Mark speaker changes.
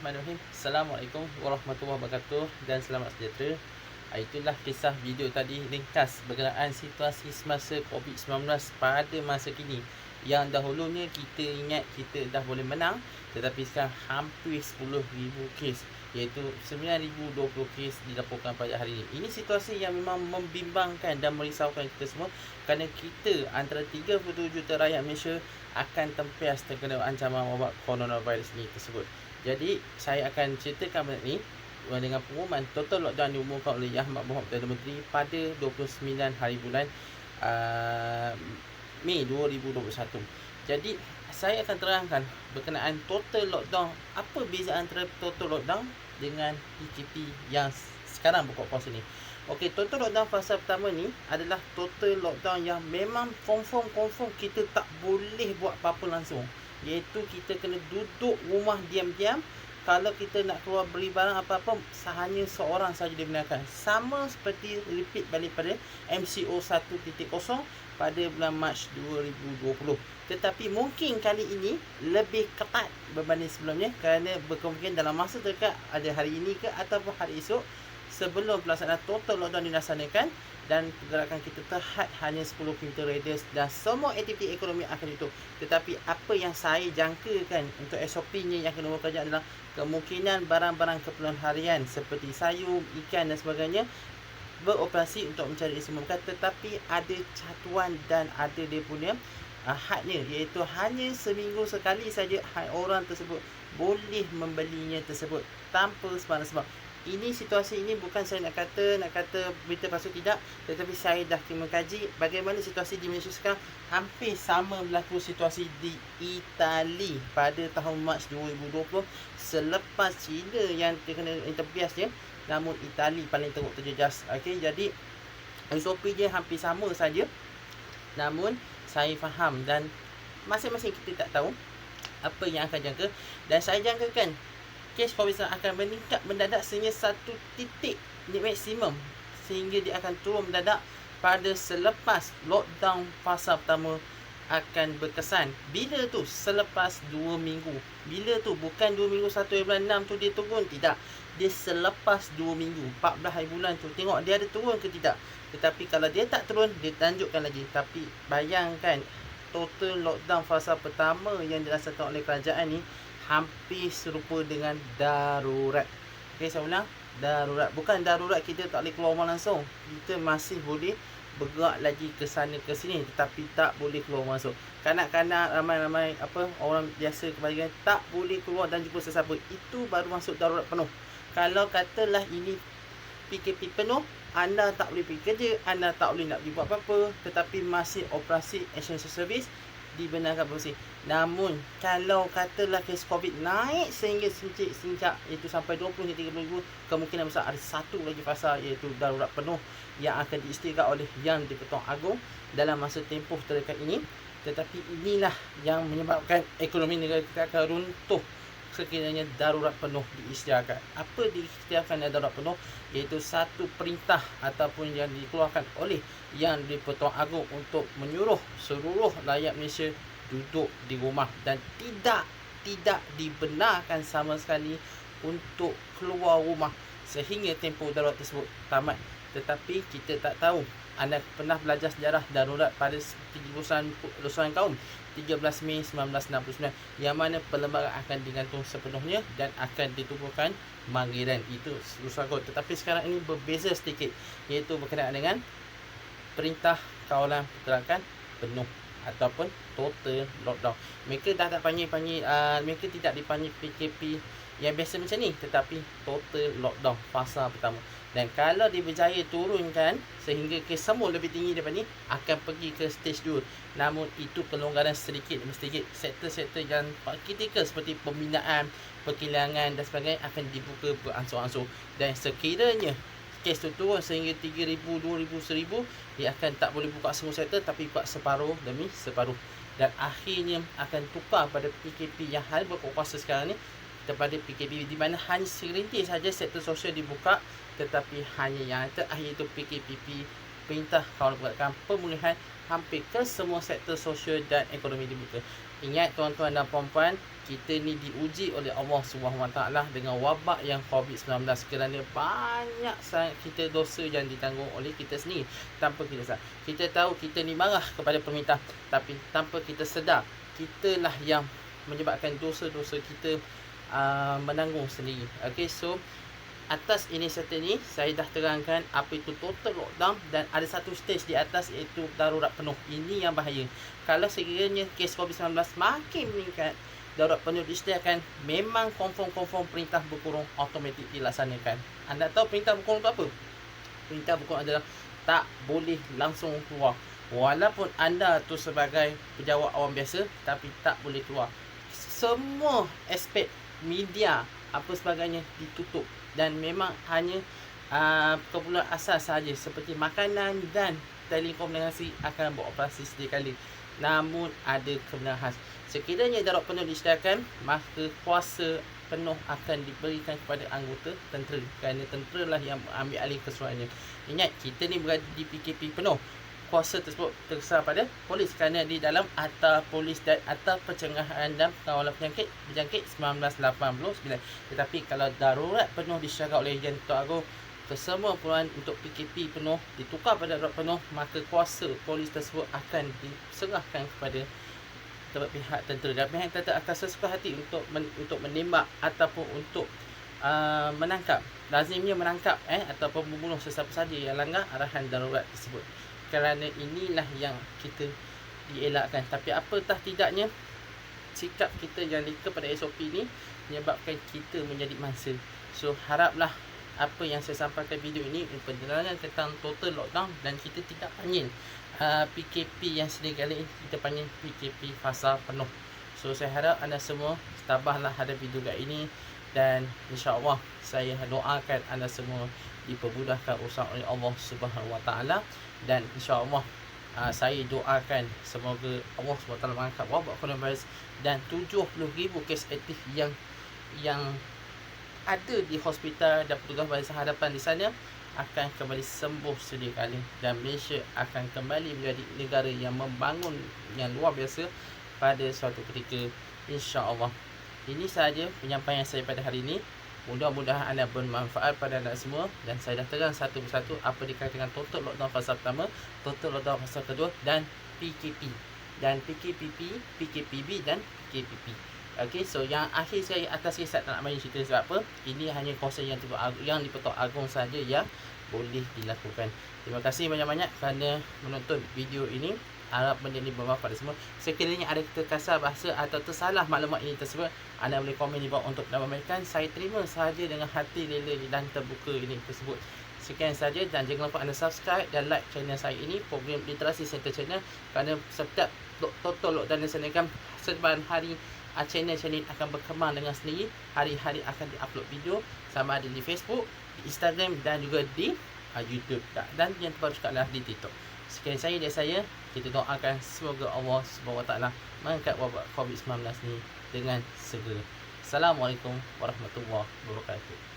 Speaker 1: Bismillahirrahmanirrahim. Assalamualaikum warahmatullahi wabarakatuh dan selamat sejahtera. Itulah kisah video tadi ringkas berkenaan situasi semasa COVID-19 pada masa kini. Yang dahulunya kita ingat kita dah boleh menang, tetapi sekarang hampir 10,000 kes, iaitu 9,020 kes dilaporkan pada hari ini. Ini situasi yang memang membimbangkan dan merisaukan kita semua, kerana kita antara 37 juta rakyat Malaysia akan tempias terkena ancaman wabak coronavirus ini tersebut. Jadi saya akan ceritakan benda ni dengan pengumuman total lockdown diumumkan oleh Yang Amat Berhormat Perdana Menteri pada 29 hari bulan Mei 2021. Jadi saya akan terangkan berkenaan total lockdown. Apa beza antara total lockdown dengan PKP yang sekarang buka puasa ni. Okey, total lockdown fasa pertama ni adalah total lockdown yang memang confirm kita tak boleh buat apa-apa langsung. Iaitu kita kena duduk rumah diam-diam. Kalau kita nak keluar beli barang apa-apa, hanya seorang saja dibenarkan. Sama seperti repeat balik pada MCO 1.0 pada bulan Mac 2020. Tetapi mungkin kali ini lebih ketat berbanding sebelumnya, kerana berkemungkinan dalam masa terdekat, ada hari ini ke ataupun hari esok, sebelum pelaksanaan total lockdown dilaksanakan dan pergerakan kita terhad hanya 10 km radius dan semua aktiviti ekonomi akan ditutup. Tetapi apa yang saya jangkakan untuk SOP-nya yang akan bekerja adalah kemungkinan barang-barang keperluan harian seperti sayur, ikan dan sebagainya beroperasi untuk mencari semua makan, tetapi ada catuan dan ada dia punya hadnya, iaitu hanya seminggu sekali saja orang tersebut boleh membelinya tersebut tanpa sebarang sebab. Ini situasi ini bukan saya nak kata berita palsu, tidak, tetapi saya dah mengkaji bagaimana situasi di Malaysia sekarang. Hampir sama berlaku situasi di Itali pada tahun Mac 2020 selepas China yang terkena interbiasnya, namun Itali paling teruk terjejas. Okey, jadi SOP dia hampir sama saja, namun saya faham dan masing-masing kita tak tahu apa yang akan jangka, dan saya jangkakan kes COVID-19 akan meningkat mendadak sehingga satu titik maksimum, sehingga dia akan turun mendadak pada selepas lockdown fasa pertama akan berkesan. Bila tu? Selepas 2 minggu. Bila tu? Bukan 2 minggu 1 bulan 6 tu dia turun, tidak. Dia selepas 2 minggu, 14 hari bulan tu, tengok dia ada turun ke tidak. Tetapi kalau dia tak turun, dia lanjutkan lagi. Tapi bayangkan total lockdown fasa pertama yang dilaksanakan oleh kerajaan ni hampir serupa dengan darurat. Okey, saya ulang, darurat. Bukan darurat kita tak boleh keluar rumah langsung. Kita masih boleh bergerak lagi ke sana ke sini, tetapi tak boleh keluar masuk. Kanak-kanak, ramai-ramai orang biasa kebanyakan tak boleh keluar dan jumpa sesiapa. Itu baru masuk darurat penuh. Kalau katalah ini PKP penuh, anda tak boleh pergi kerja, anda tak boleh nak buat apa-apa, tetapi masih operasi essential service dibenarkan beroperasi. Namun kalau katalah kes COVID naik sehingga sincap iaitu sampai 20 hingga 30 ribu, kemungkinan besar ada satu lagi fasa, iaitu darurat penuh yang akan diisytiharkan oleh Yang di-Pertuan Agong dalam masa tempoh terdekat ini. Tetapi inilah yang menyebabkan ekonomi negara kita akan runtuh sekiranya darurat penuh diisytiharkan. Apa diisytiharkan darurat penuh? Iaitu satu perintah ataupun yang dikeluarkan oleh Yang di-Pertuan Agong untuk menyuruh seluruh rakyat Malaysia duduk di rumah dan tidak dibenarkan sama sekali untuk keluar rumah sehingga tempoh darurat tersebut tamat. Tetapi kita tak tahu. Anda pernah belajar sejarah darurat pada Kerusuhan Kaum 13 Mei 1969, yang mana perlembagaan akan digantung sepenuhnya dan akan ditubuhkan manggiran. Itu Kerusuhan Kaum. Tetapi sekarang ini berbeza sedikit, iaitu berkenaan dengan perintah kawalan pergerakan penuh ataupun total lockdown. Mereka dah tak panggil mereka tidak dipanggil PKP yang biasa macam ni, tetapi total lockdown fasa pertama. Dan kalau dia berjaya turunkan sehingga kes semua lebih tinggi daripada ni, akan pergi ke stage 2. Namun itu pelonggaran sedikit demi sedikit. Sektor-sektor yang kritikal seperti pembinaan, perkilangan dan sebagainya akan dibuka beransur-ansur. Dan sekiranya kes tu turun sehingga 3,000, 2,000, 1,000, dia akan tak boleh buka semua sektor, tapi buka separuh demi separuh. Dan akhirnya akan tukar pada PKP yang hal berkuasa sekarang ni kepada PKP di mana hanya serintis saja sektor sosial dibuka, tetapi hanya yang terakhir itu PKPP, Perintah Kawalan Pergerakan Pemulihan hampir ke semua sektor sosial dan ekonomi dibuka. Ingat tuan-tuan dan puan-puan, kita ni diuji oleh Allah SWT dengan wabak yang COVID-19 kerana banyak sangat kita dosa yang ditanggung oleh kita sendiri tanpa kita sedar. Kita tahu kita ni marah kepada pemerintah, tapi tanpa kita sedar, kitalah yang menyebabkan dosa-dosa kita menanggung sendiri. Okay, so atas inisiatif ni saya dah terangkan apa itu total lockdown, dan ada satu stage di atas iaitu darurat penuh. Ini yang bahaya. Kalau sekiranya kes COVID-19 makin meningkat, darurat penuh disediakan, memang confirm perintah berkurung automatik dilaksanakan. Anda tahu perintah berkurung tu apa? Perintah berkurung adalah tak boleh langsung keluar. Walaupun anda tu sebagai pejabat awam biasa, tapi tak boleh keluar. Semua aspek media apa sebagainya ditutup, dan memang hanya keperluan asas sahaja seperti makanan dan telekomunikasi akan beroperasi sekali. Namun ada kebenaran khas. Sekiranya darurat penuh disediakan, maka kuasa penuh akan diberikan kepada anggota tentera, kerana tentera lah yang ambil alih keseluruhannya. Ingat, kita ni berada di PKP penuh. Kuasa tersebut terserah pada polis, kerana di dalam Akta Polis dan Akta Pencegahan dan Pengawalan Berjangkit 1989. Tetapi kalau darurat penuh disyarat oleh Yang Dipertuan Agong, kesemua peluang untuk PKP penuh ditukar pada darurat penuh, maka kuasa polis tersebut akan diserahkan kepada pihak tentera, dan pihak tentera akan sesuka hati untuk menembak ataupun untuk menangkap, lazimnya menangkap ataupun membunuh sesiapa saja yang langgar arahan darurat tersebut. Kerana inilah yang kita dielakkan. Tapi apatah tidaknya, sikap kita yang leka pada SOP ni menyebabkan kita menjadi mangsa. So haraplah apa yang saya sampaikan video ini penerangan tentang total lockdown, dan kita tidak panggil PKP yang sedia kali ini, kita panggil PKP fasa penuh. So saya harap anda semua tabahlah hadapi juga ini, dan insya-Allah saya doakan anda semua dipermudahkan urusan oleh Allah Subhanahu Wa Taala, dan insya-Allah saya doakan semoga Allah SWT mengangkat wabak coronavirus, dan 70,000 kes aktif yang ada di hospital dan petugas barisan hadapan di sana akan kembali sembuh sedia kali, dan Malaysia akan kembali menjadi negara yang membangun yang luar biasa pada suatu ketika, insya-Allah. Ini sahaja penyampaian saya pada hari ini. Mudah-mudahan anda bermanfaat pada anda semua, dan saya dah terang satu persatu apa dikatakan dengan total lockdown fasa pertama, total lockdown fasa kedua, dan PKP, dan PKPP, PKPB dan PKPP. Okey, so yang akhir saya atas kisah tak nak main cerita sebab apa? Ini hanya kuasa yang Dipertuan Agong saja yang boleh dilakukan. Terima kasih banyak-banyak kerana menonton video ini. Harap benda ni bermanfaat pada semua. Sekiranya ada terkasar bahasa atau tersalah maklumat ini tersebut, anda boleh komen di bawah untuk menambahkan. Saya terima sahaja dengan hati rela dan terbuka ini tersebut. Sekian saja, dan jangan lupa anda subscribe dan like channel saya ini, Program Literasi Center Channel, kerana setiap total lockdown yang dilaksanakan sebarang hari, channel ini akan berkembang dengan sendiri. Hari-hari akan di-upload video, sama ada di Facebook, di Instagram dan juga di YouTube, dan yang terbaru sekali di TikTok. Sekian dari saya. Kita doakan semoga Allah SWT mengangkat wabak COVID-19 ni dengan segera. Assalamualaikum warahmatullahi wabarakatuh.